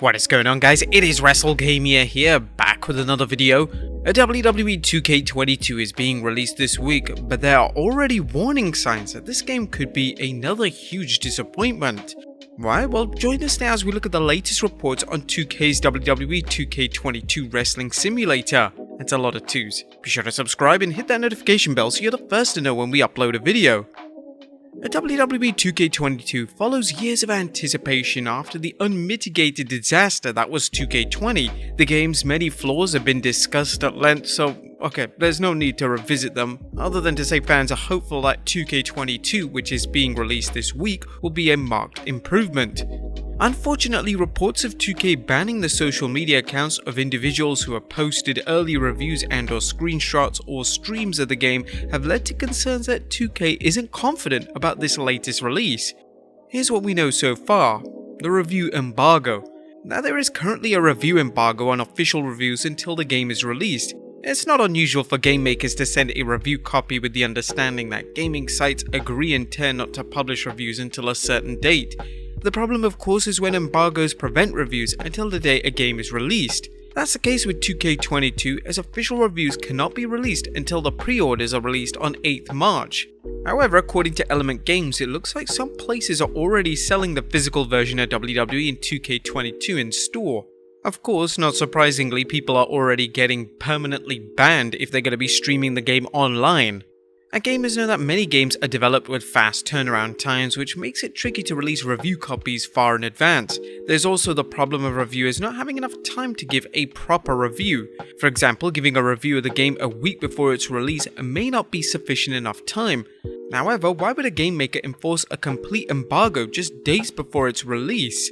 What is going on, guys? It is WrestleGamia here, back with another video. A WWE 2K22 is being released this week, but there are already warning signs that this game could be another huge disappointment. Why? Well, join us now as we look at the latest reports on 2K's WWE 2K22 Wrestling Simulator. That's a lot of twos. Be sure to subscribe and hit that notification bell so you're the first to know when we upload a video. A WWE 2K22 follows years of anticipation after the unmitigated disaster that was 2K20. The game's many flaws have been discussed at length, so okay, there's no need to revisit them, other than to say fans are hopeful that 2K22, which is being released this week, will be a marked improvement. Unfortunately, reports of 2K banning the social media accounts of individuals who have posted early reviews and/or screenshots or streams of the game have led to concerns that 2K isn't confident about this latest release. Here's what we know so far: the review embargo. Now, there is currently a review embargo on official reviews until the game is released. It's not unusual for game makers to send a review copy with the understanding that gaming sites agree in turn not to publish reviews until a certain date. The problem, of course, is when embargoes prevent reviews until the day a game is released. That's the case with 2K22, as official reviews cannot be released until the pre-orders are released on 8th March. However, according to Element Games, it looks like some places are already selling the physical version of WWE in 2K22 in store. Of course, not surprisingly, people are already getting permanently banned if they're going to be streaming the game online. And gamers know that many games are developed with fast turnaround times, which makes it tricky to release review copies far in advance. There's also the problem of reviewers not having enough time to give a proper review. For example, giving a review of the game a week before its release may not be sufficient enough time. However, why would a game maker enforce a complete embargo just days before its release?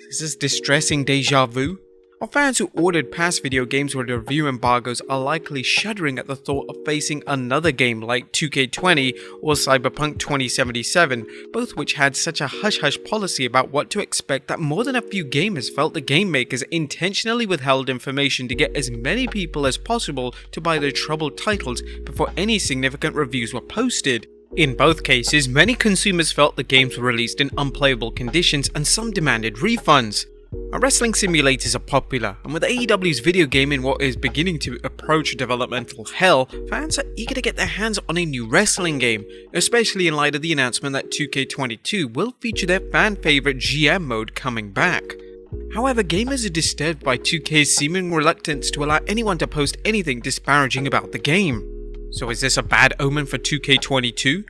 Is this distressing déjà vu? Or fans who ordered past video games with review embargoes are likely shuddering at the thought of facing another game like 2K20 or Cyberpunk 2077, both which had such a hush-hush policy about what to expect that more than a few gamers felt the game makers intentionally withheld information to get as many people as possible to buy their troubled titles before any significant reviews were posted. In both cases, many consumers felt the games were released in unplayable conditions and some demanded refunds. Wrestling simulators are popular, and with AEW's video game in what is beginning to approach developmental hell, fans are eager to get their hands on a new wrestling game, especially in light of the announcement that 2K22 will feature their fan-favorite GM mode coming back. However, gamers are disturbed by 2K's seeming reluctance to allow anyone to post anything disparaging about the game. So is this a bad omen for 2K22?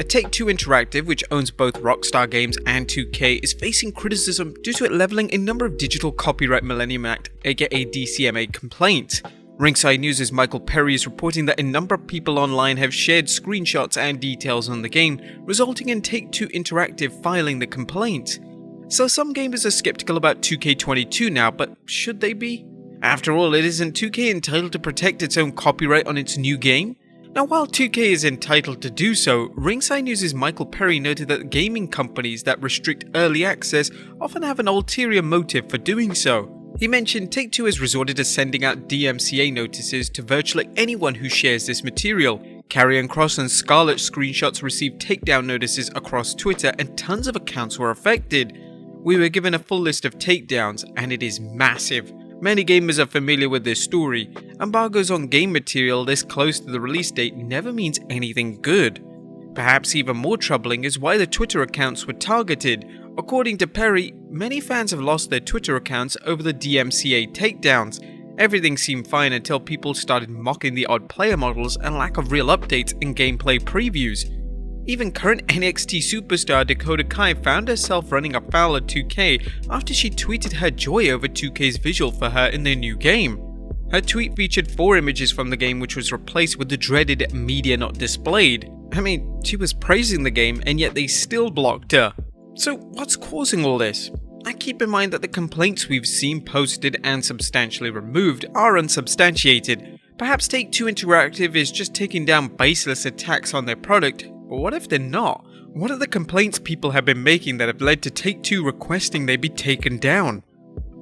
Take-Two Interactive, which owns both Rockstar Games and 2K, is facing criticism due to it leveling a number of Digital Copyright Millennium Act aka DMCA complaints. Ringside News' Michael Perry is reporting that a number of people online have shared screenshots and details on the game, resulting in Take-Two Interactive filing the complaint. So some gamers are skeptical about 2K22 now, but should they be? After all, isn't 2K entitled to protect its own copyright on its new game? Now, while 2K is entitled to do so, Ringside News' Michael Perry noted that gaming companies that restrict early access often have an ulterior motive for doing so. He mentioned Take-Two has resorted to sending out DMCA notices to virtually anyone who shares this material. Karrion Kross and Scarlett screenshots received takedown notices across Twitter, and tons of accounts were affected. We were given a full list of takedowns, and it is massive. Many gamers are familiar with this story. Embargoes on game material this close to the release date never means anything good. Perhaps even more troubling is why the Twitter accounts were targeted. According to Perry, many fans have lost their Twitter accounts over the DMCA takedowns. Everything seemed fine until people started mocking the odd player models and lack of real updates and gameplay previews. Even current NXT superstar Dakota Kai found herself running afoul of 2K after she tweeted her joy over 2K's visual for her in their new game. Her tweet featured 4 images from the game, which was replaced with the dreaded "media not displayed." I mean, she was praising the game and yet they still blocked her. So what's causing all this? And keep in mind that the complaints we've seen posted and substantially removed are unsubstantiated. Perhaps Take-Two Interactive is just taking down baseless attacks on their product. But what if they're not? What are the complaints people have been making that have led to Take-Two requesting they be taken down?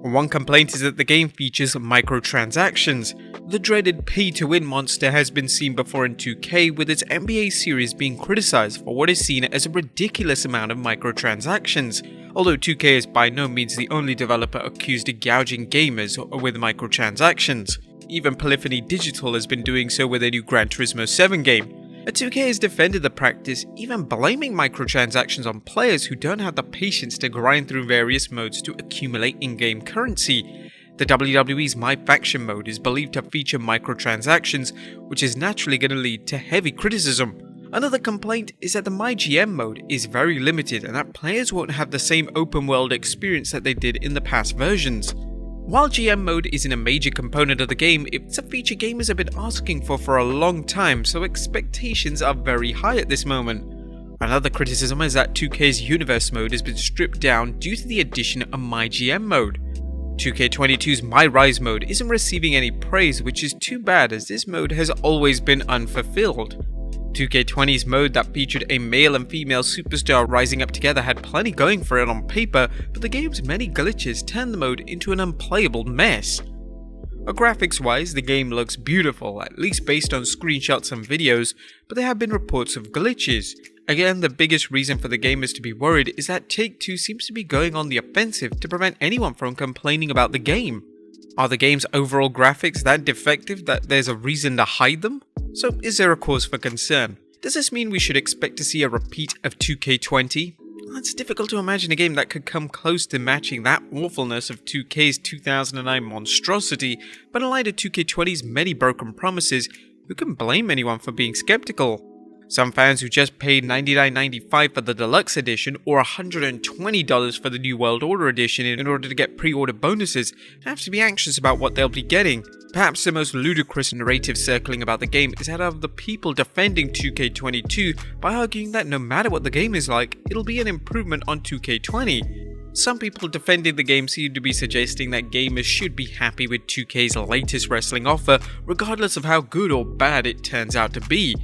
One complaint is that the game features microtransactions. The dreaded pay-to-win monster has been seen before in 2K, with its NBA series being criticized for what is seen as a ridiculous amount of microtransactions. although 2K is by no means the only developer accused of gouging gamers with microtransactions. Even Polyphony Digital has been doing so with their new Gran Turismo 7 game. But 2K has defended the practice, even blaming microtransactions on players who don't have the patience to grind through various modes to accumulate in-game currency. The WWE's My Faction mode is believed to feature microtransactions, which is naturally going to lead to heavy criticism. Another complaint is that the MyGM mode is very limited and that players won't have the same open world experience that they did in the past versions. While GM mode isn't a major component of the game, it's a feature gamers have been asking for a long time, so expectations are very high at this moment. Another criticism is that 2K's Universe mode has been stripped down due to the addition of MyGM mode. 2K22's My Rise mode isn't receiving any praise, which is too bad as this mode has always been unfulfilled. 2K20's mode that featured a male and female superstar rising up together had plenty going for it on paper, but the game's many glitches turned the mode into an unplayable mess. Graphics wise, the game looks beautiful, at least based on screenshots and videos, but there have been reports of glitches. Again, the biggest reason for the gamers to be worried is that Take-Two seems to be going on the offensive to prevent anyone from complaining about the game. Are the game's overall graphics that defective that there's a reason to hide them? So is there a cause for concern? Does this mean we should expect to see a repeat of 2K20? Well, it's difficult to imagine a game that could come close to matching that awfulness of 2K's 2009 monstrosity, but in light of 2K20's many broken promises, who can blame anyone for being skeptical? Some fans who just paid $99.95 for the deluxe edition or $120 for the New World Order edition in order to get pre-order bonuses have to be anxious about what they'll be getting. Perhaps the most ludicrous narrative circling about the game is that of the people defending 2K22 by arguing that no matter what the game is like, it'll be an improvement on 2K20. Some people defending the game seem to be suggesting that gamers should be happy with 2K's latest wrestling offer, regardless of how good or bad it turns out to be.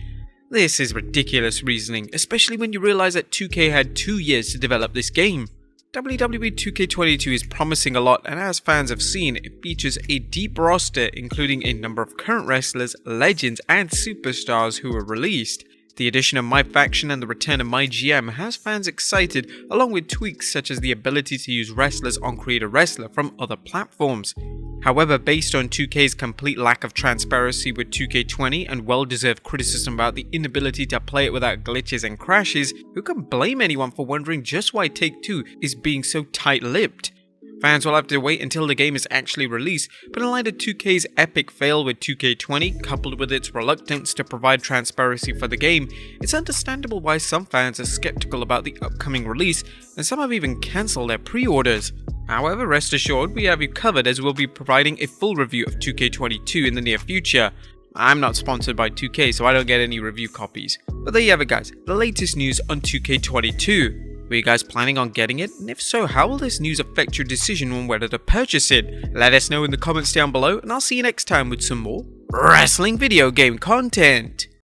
This is ridiculous reasoning, especially when you realize that 2K had 2 years to develop this game. WWE 2K22 is promising a lot, and as fans have seen, it features a deep roster including a number of current wrestlers, legends, and superstars who were released. The addition of My Faction and the return of MyGM has fans excited, along with tweaks such as the ability to use wrestlers on Create a Wrestler from other platforms. However, based on 2K's complete lack of transparency with 2K20 and well-deserved criticism about the inability to play it without glitches and crashes, who can blame anyone for wondering just why Take-Two is being so tight-lipped? Fans will have to wait until the game is actually released, but in light of 2K's epic fail with 2K20, coupled with its reluctance to provide transparency for the game, it's understandable why some fans are skeptical about the upcoming release, and some have even cancelled their pre-orders. However, rest assured, we have you covered as we'll be providing a full review of 2K22 in the near future. I'm not sponsored by 2K, so I don't get any review copies. But there you have it guys, the latest news on 2K22. Were you guys planning on getting it? And if so, how will this news affect your decision on whether to purchase it? Let us know in the comments down below, and I'll see you next time with some more wrestling video game content.